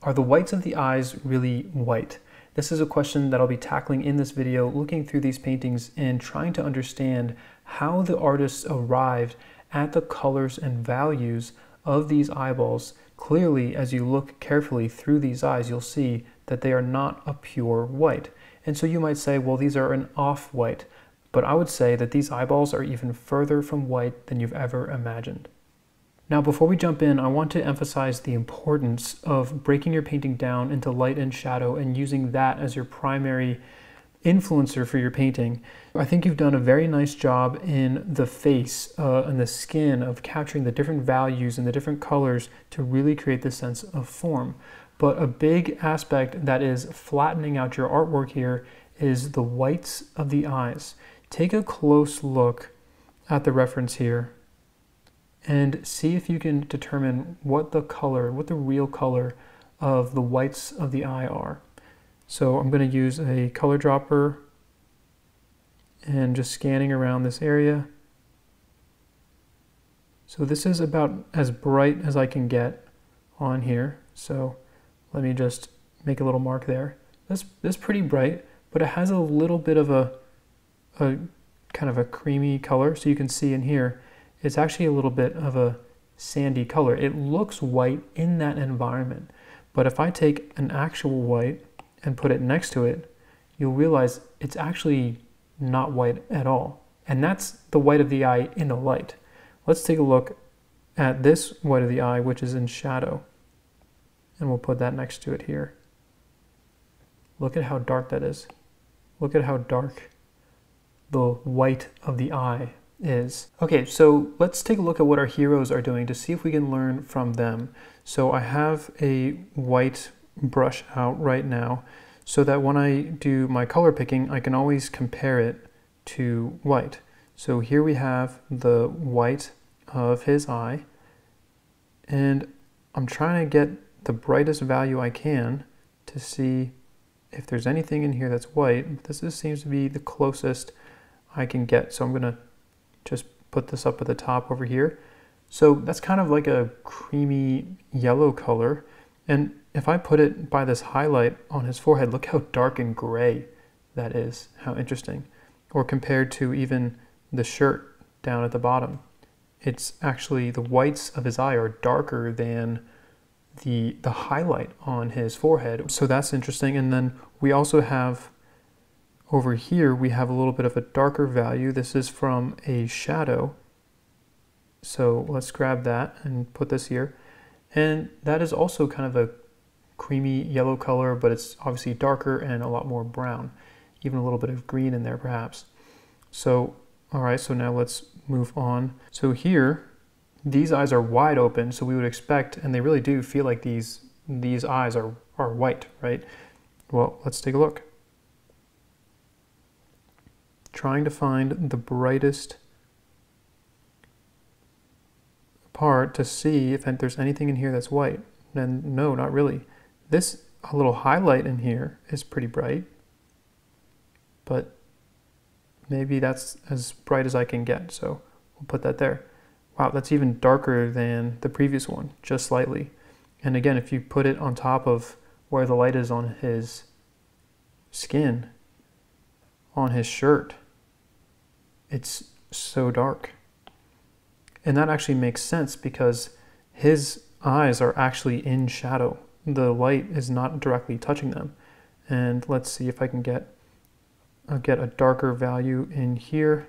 Are the whites of the eyes really white? This is a question that I'll be tackling in this video, looking through these paintings and trying to understand how the artists arrived at the colors and values of these eyeballs. Clearly, as you look carefully through these eyes, you'll see that they are not a pure white. And so you might say, well, these are an off-white. But I would say that these eyeballs are even further from white than you've ever imagined. Now, before we jump in, I want to emphasize the importance of breaking your painting down into light and shadow and using that as your primary influencer for your painting. I think you've done a very nice job in the face and the skin of capturing the different values and the different colors to really create this sense of form. But a big aspect that is flattening out your artwork here is the whites of the eyes. Take a close look at the reference here and see if you can determine what the real color of the whites of the eye are. So I'm going to use a color dropper and just scanning around this area. So this is about as bright as I can get on here. So let me just make a little mark there. This is pretty bright, but it has a little bit of a kind of a creamy color. So you can see in here, it's actually a little bit of a sandy color. It looks white in that environment. But if I take an actual white and put it next to it, you'll realize it's actually not white at all. And that's the white of the eye in the light. Let's take a look at this white of the eye, which is in shadow. And we'll put that next to it here. Look at how dark that is. Look at how dark the white of the eye is. Okay, so let's take a look at what our heroes are doing to see if we can learn from them. So I have a white brush out right now so that when I do my color picking, I can always compare it to white. So here we have the white of his eye, and I'm trying to get the brightest value I can to see if there's anything in here that's white. This seems to be the closest I can get. So I'm gonna just put this up at the top over here. So that's kind of like a creamy yellow color. And if I put it by this highlight on his forehead, look how dark and gray that is. How interesting. Or compared to even the shirt down at the bottom. It's actually, the whites of his eye are darker than the highlight on his forehead. So that's interesting. And then we also have over here, we have a little bit of a darker value. This is from a shadow. So let's grab that and put this here. And that is also kind of a creamy yellow color, but it's obviously darker and a lot more brown. Even a little bit of green in there perhaps. So, all right, so now let's move on. So here, these eyes are wide open, so we would expect, and they really do feel like these eyes are white, right? Well, let's take a look. Trying to find the brightest part to see if there's anything in here that's white. And no, not really. This a little highlight in here is pretty bright, but maybe that's as bright as I can get, so we'll put that there. Wow, that's even darker than the previous one, just slightly. And again, if you put it on top of where the light is on his skin, on his shirt, it's so dark. And that actually makes sense because his eyes are actually in shadow. The light is not directly touching them. And let's see if I can get a darker value in here.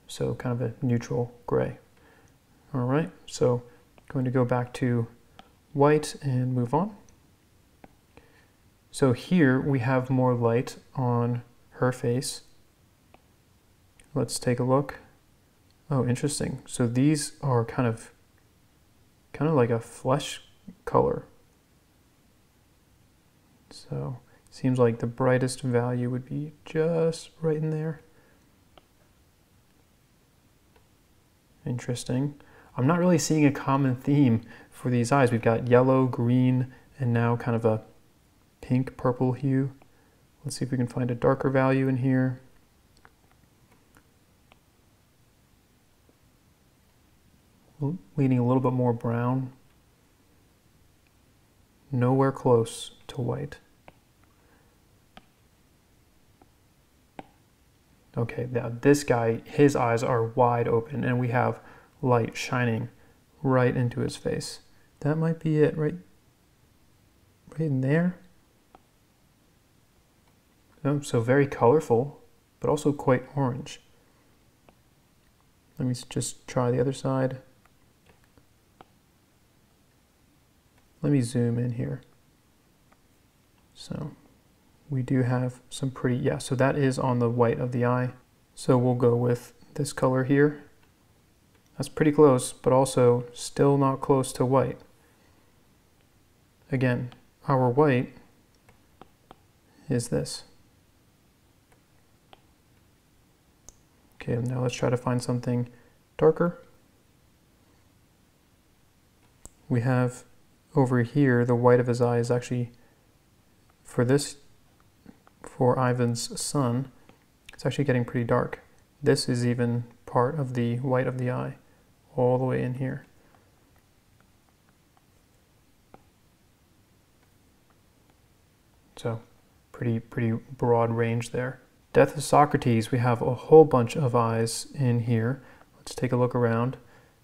So kind of a neutral gray. All right, so I'm going to go back to white and move on. So here we have more light on her face. Let's take a look. Oh, interesting. So these are kind of like a flesh color. So it seems like the brightest value would be just right in there. Interesting. I'm not really seeing a common theme for these eyes. We've got yellow, green, and now kind of a pink purple hue. Let's see if we can find a darker value in here. Leaning a little bit more brown. nowhere close to white. Okay, now this guy, his eyes are wide open and we have light shining right into his face. That might be it, right in there. Oh, so very colorful, but also quite orange. Let me just try the other side. Let me zoom in here. So we do have some pretty, yeah, so that is on the white of the eye. So we'll go with this color here. That's pretty close, but also still not close to white. Again, our white is this. Okay, now let's try to find something darker. We have over here, the white of his eye is actually, for Ivan's son, it's actually getting pretty dark. This is even part of the white of the eye, all the way in here. So, pretty broad range there. Death of Socrates, we have a whole bunch of eyes in here. Let's take a look around.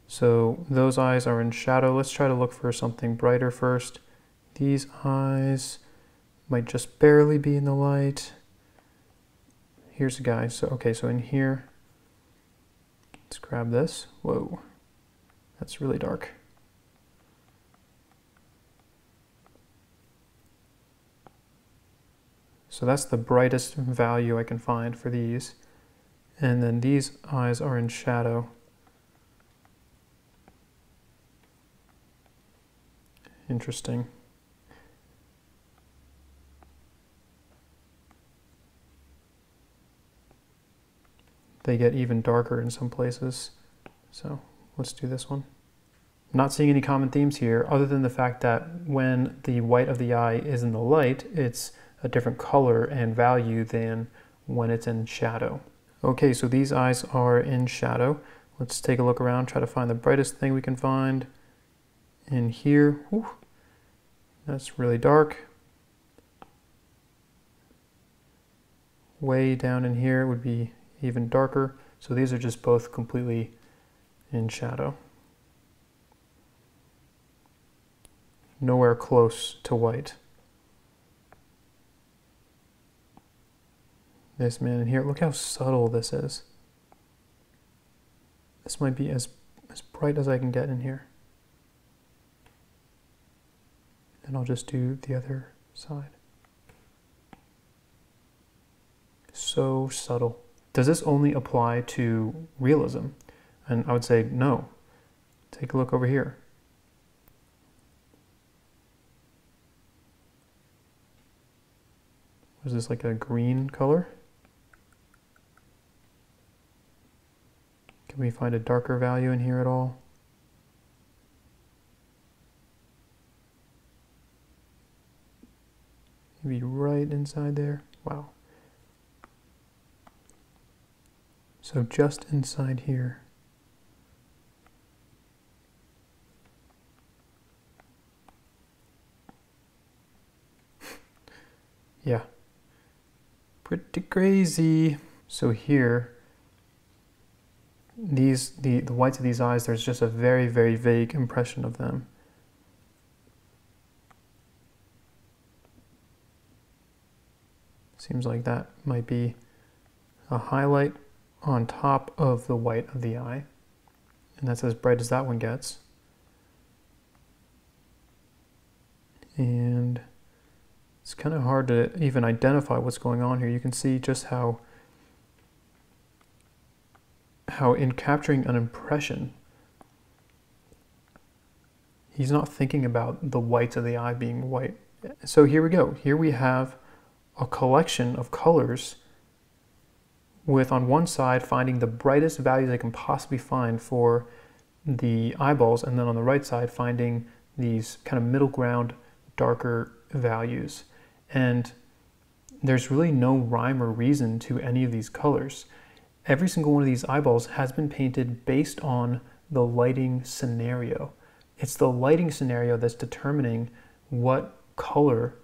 So those eyes are in shadow. Let's try to look for something brighter first. These eyes might just barely be in the light. Here's a guy. So okay, so in here, let's grab this. Whoa, that's really dark. So that's the brightest value I can find for these. And then these eyes are in shadow. Interesting. They get even darker in some places. So let's do this one. I'm not seeing any common themes here other than the fact that when the white of the eye is in the light, it's a different color and value than when it's in shadow. Okay, so these eyes are in shadow. Let's take a look around, try to find the brightest thing we can find. In here, whew, that's really dark. Way down in here would be even darker. So these are just both completely in shadow. Nowhere close to white. This man in here, look how subtle this is. This might be as bright as I can get in here. And I'll just do the other side. So subtle. Does this only apply to realism? And I would say no. Take a look over here. Was this like a green color? Can we find a darker value in here at all? Maybe right inside there. Wow. So just inside here. Yeah. Pretty crazy. So here, the whites of these eyes, there's just a very, very vague impression of them. Seems like that might be a highlight on top of the white of the eye. And that's as bright as that one gets. And it's kind of hard to even identify what's going on here. You can see just how in capturing an impression, he's not thinking about the whites of the eye being white. So here we go. Here we have a collection of colors with, on one side, finding the brightest values I can possibly find for the eyeballs, and then on the right side, finding these kind of middle ground, darker values. And there's really no rhyme or reason to any of these colors. Every single one of these eyeballs has been painted based on the lighting scenario. It's the lighting scenario that's determining what color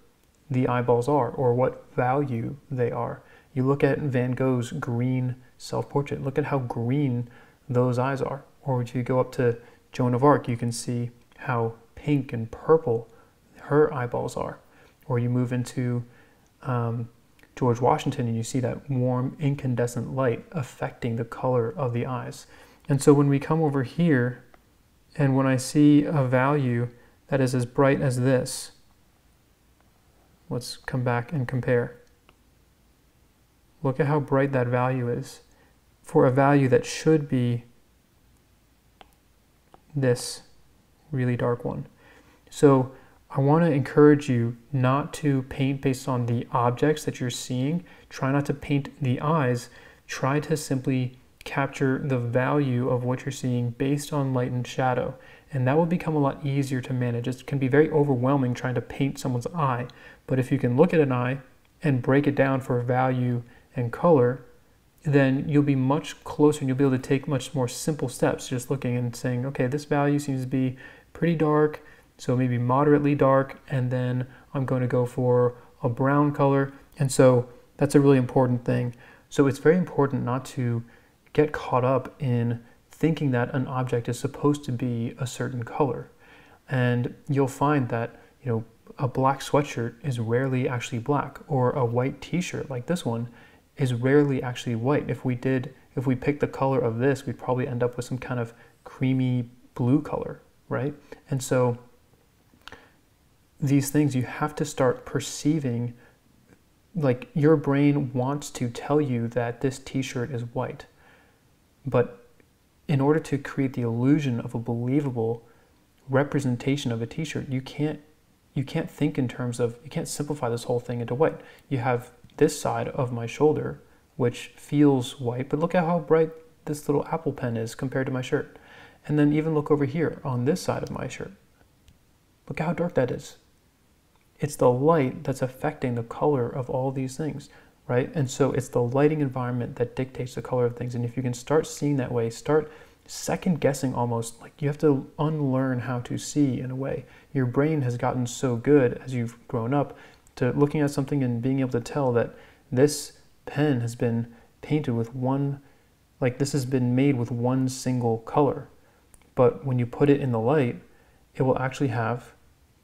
the eyeballs are or what value they are. You look at Van Gogh's green self-portrait, look at how green those eyes are. Or if you go up to Joan of Arc, you can see how pink and purple her eyeballs are. Or you move into George Washington and you see that warm incandescent light affecting the color of the eyes. And so when we come over here and when I see a value that is as bright as this, let's come back and compare. Look at how bright that value is for a value that should be this really dark one. So I want to encourage you not to paint based on the objects that you're seeing. Try not to paint the eyes. Try to simply capture the value of what you're seeing based on light and shadow. And that will become a lot easier to manage. It can be very overwhelming trying to paint someone's eye. But if you can look at an eye and break it down for value and color, then you'll be much closer and you'll be able to take much more simple steps, just looking and saying, okay, this value seems to be pretty dark, so maybe moderately dark, and then I'm going to go for a brown color. And so that's a really important thing. So it's very important not to get caught up in thinking that an object is supposed to be a certain color. And you'll find that, a black sweatshirt is rarely actually black, or a white t-shirt like this one is rarely actually white. If we picked the color of this, we'd probably end up with some kind of creamy blue color, right? And so these things you have to start perceiving, like your brain wants to tell you that this t-shirt is white. But in order to create the illusion of a believable representation of a t-shirt, you can't think in terms of, you can't simplify this whole thing into white. You have this side of my shoulder, which feels white, but look at how bright this little Apple pen is compared to my shirt. And then even look over here on this side of my shirt. Look at how dark that is. It's the light that's affecting the color of all these things, right? And so it's the lighting environment that dictates the color of things. And if you can start seeing that way, start second guessing almost, like you have to unlearn how to see in a way. Your brain has gotten so good as you've grown up to looking at something and being able to tell that this pen has been painted with one, like this has been made with one single color. But when you put it in the light, it will actually have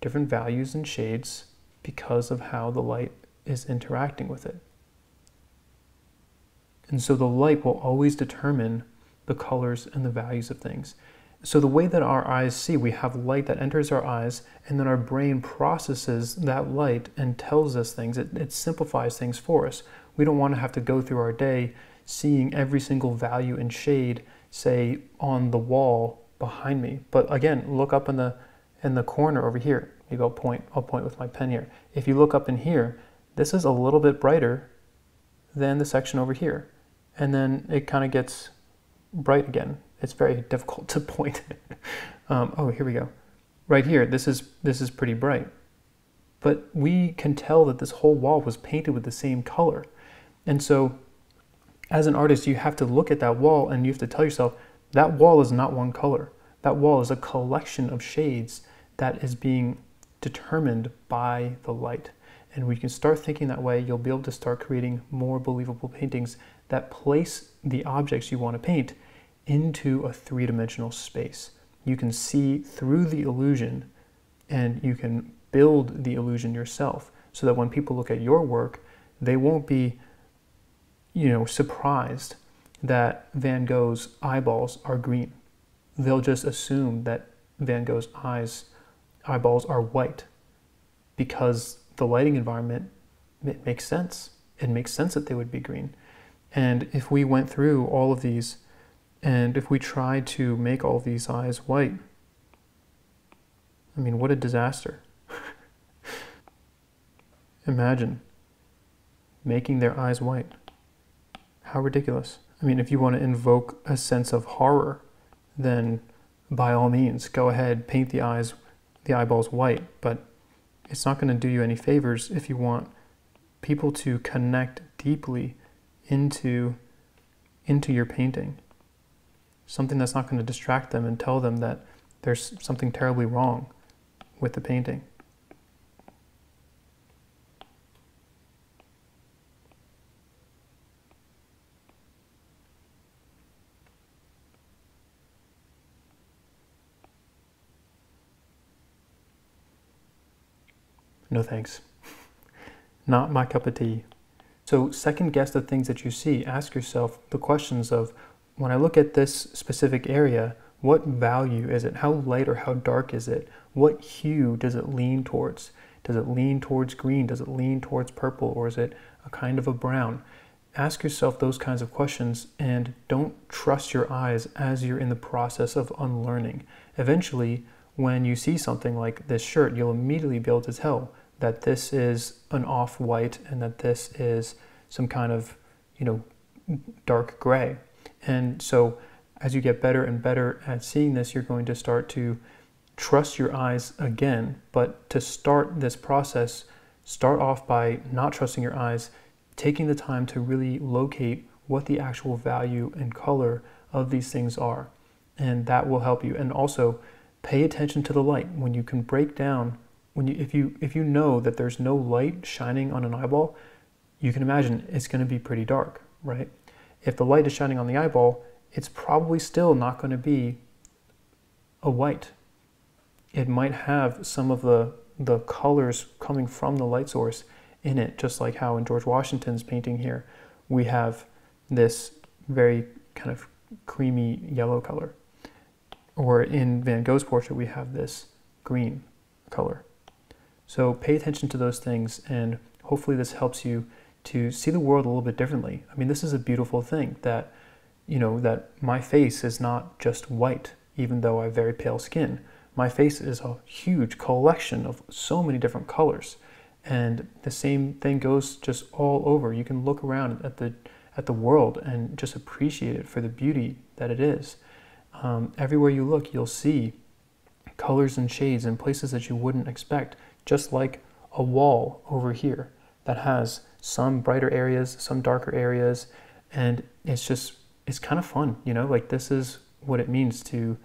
different values and shades because of how the light is interacting with it. And so the light will always determine the colors and the values of things. So the way that our eyes see, we have light that enters our eyes, and then our brain processes that light and tells us things. It simplifies things for us. We don't want to have to go through our day seeing every single value and shade, say, on the wall behind me. But again, look up in the corner over here. Maybe I'll point with my pen here. If you look up in here, this is a little bit brighter than the section over here. And then it kind of gets bright again. It's very difficult to point. Oh, here we go. Right here, this is pretty bright. But we can tell that this whole wall was painted with the same color. And so as an artist, you have to look at that wall and you have to tell yourself, that wall is not one color. That wall is a collection of shades that is being determined by the light. And when you can start thinking that way, you'll be able to start creating more believable paintings that place the objects you want to paint into a three-dimensional space. You can see through the illusion and you can build the illusion yourself so that when people look at your work, they won't be, surprised that Van Gogh's eyeballs are green. They'll just assume that Van Gogh's eyeballs are white because the lighting environment, it makes sense. It makes sense that they would be green. And if we went through all of these and if we tried to make all these eyes white, I mean, what a disaster. Imagine making their eyes white. How ridiculous. I mean, if you want to invoke a sense of horror, then by all means, go ahead, paint the eyeballs white, but it's not going to do you any favors if you want people to connect deeply into your painting. Something that's not going to distract them and tell them that there's something terribly wrong with the painting. No thanks. Not my cup of tea. So second guess the things that you see. Ask yourself the questions of, when I look at this specific area, what value is it? How light or how dark is it? What hue does it lean towards? Does it lean towards green? Does it lean towards purple? Or is it a kind of a brown? Ask yourself those kinds of questions and don't trust your eyes as you're in the process of unlearning. Eventually, when you see something like this shirt, you'll immediately be able to tell that this is an off-white and that this is some kind of, dark gray. And so as you get better and better at seeing this, you're going to start to trust your eyes again. But to start this process, start off by not trusting your eyes, taking the time to really locate what the actual value and color of these things are. And that will help you. And also pay attention to the light. When you can break down, if you know that there's no light shining on an eyeball, you can imagine it's going to be pretty dark, right? If the light is shining on the eyeball, it's probably still not going to be a white. It might have some of the colors coming from the light source in it, just like how in George Washington's painting here, we have this very kind of creamy yellow color. Or in Van Gogh's portrait, we have this green color. So pay attention to those things, and hopefully this helps you to see the world a little bit differently. I mean, this is a beautiful thing that, that my face is not just white, even though I have very pale skin. My face is a huge collection of so many different colors. And the same thing goes just all over. You can look around at the world and just appreciate it for the beauty that it is. Everywhere you look, you'll see colors and shades in places that you wouldn't expect, just like a wall over here that has some brighter areas, some darker areas, and it's kind of fun, like this is what it means to,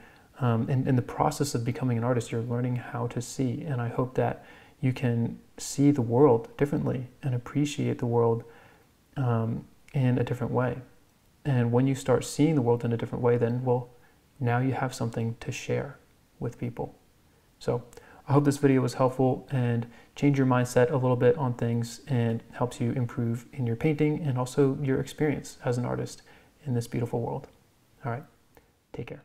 in the process of becoming an artist, you're learning how to see, and I hope that you can see the world differently and appreciate the world in a different way. And when you start seeing the world in a different way, then, well, now you have something to share with people. So I hope this video was helpful and change your mindset a little bit on things and helps you improve in your painting and also your experience as an artist in this beautiful world. All right, take care.